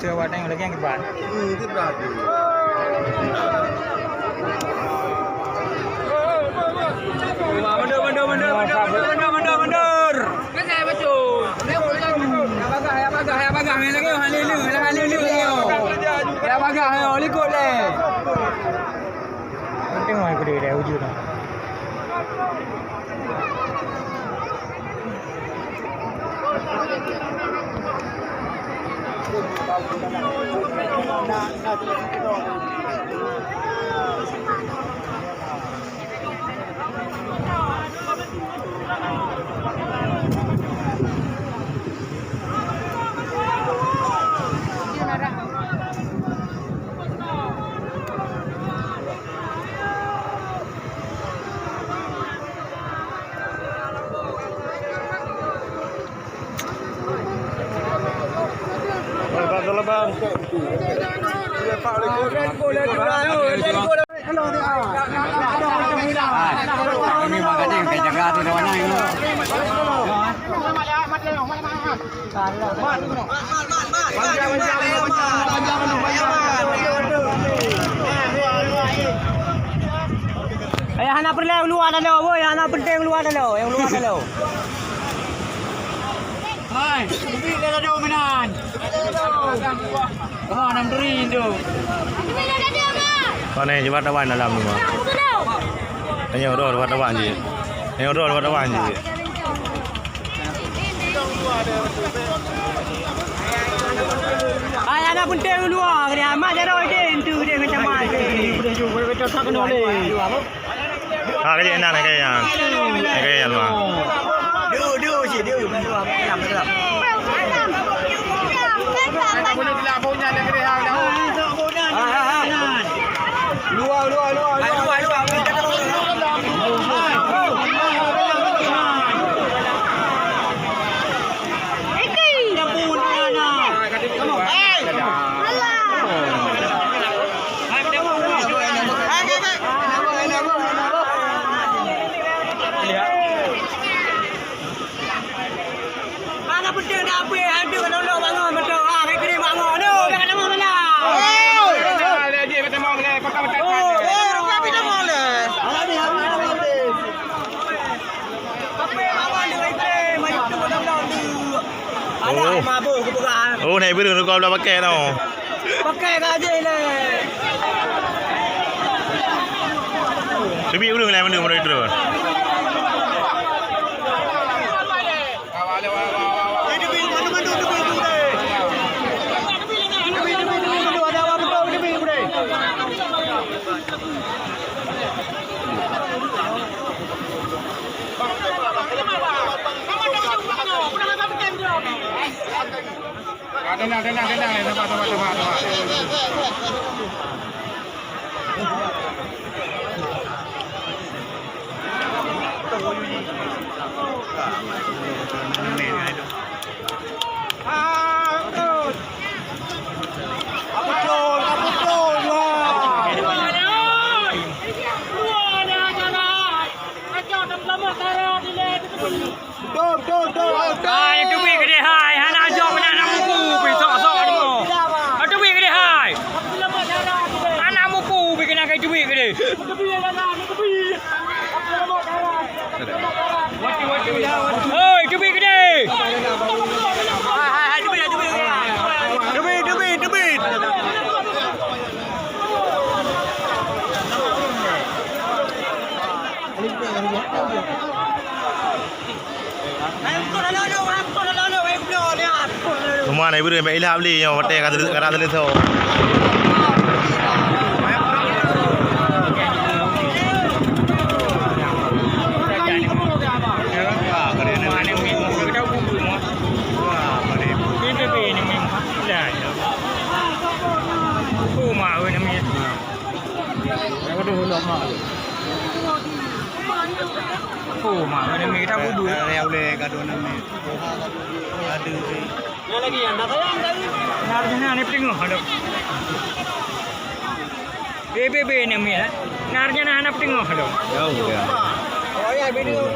Kita awak tengok lagi yang kibat. Kibat. Mundur. Kenapa baca? Ya bagah lagi halilu lagi. Ya bagah likut le. Tengok aku dia wujud. Bang. Ini makanya yang kayak jaga tu lawannya ini. Ayah anak perlu luar dah lo, boy. Anak penting luar dah lo, yang luar dah lo. Hai, bibik dah ada minan. Oh, 6 duri tu. Mana je wartawan dalam ni mah. Tanya orang wartawan je. Tanya orang wartawan je. Ay, anak penting luar ni. Amat jaro je tu dia macam mana. Boleh juga betul tak kena boleh. Ha kerja enak nak kerja. Kerja luar. Dia je dia. Betul. Boleh gelap punya dia kena hang dah. Luar. Oh, naik biru kau dah pakai tau. Pakai aja ni. Lebih dulu mana itu. Tenang, tempat. Yang tu big gede hai, hana jom nak muku, besok ni mo. Tu big gede hai. Anak muku big kena kai tu big gede. Oi, tu big gede. Hai, tu big. Tu big. Rumah ni beri baik ilham ni, yang hotel kata tu. Mak ada mi tak budu. Leo le kado nama. Ada je. Yang lagi yang dah sayang tadi. Narjana ni tengok ada. BBB ni mi lah. Narjana anak tengok ada. Jauh dia. Oh ya video ni.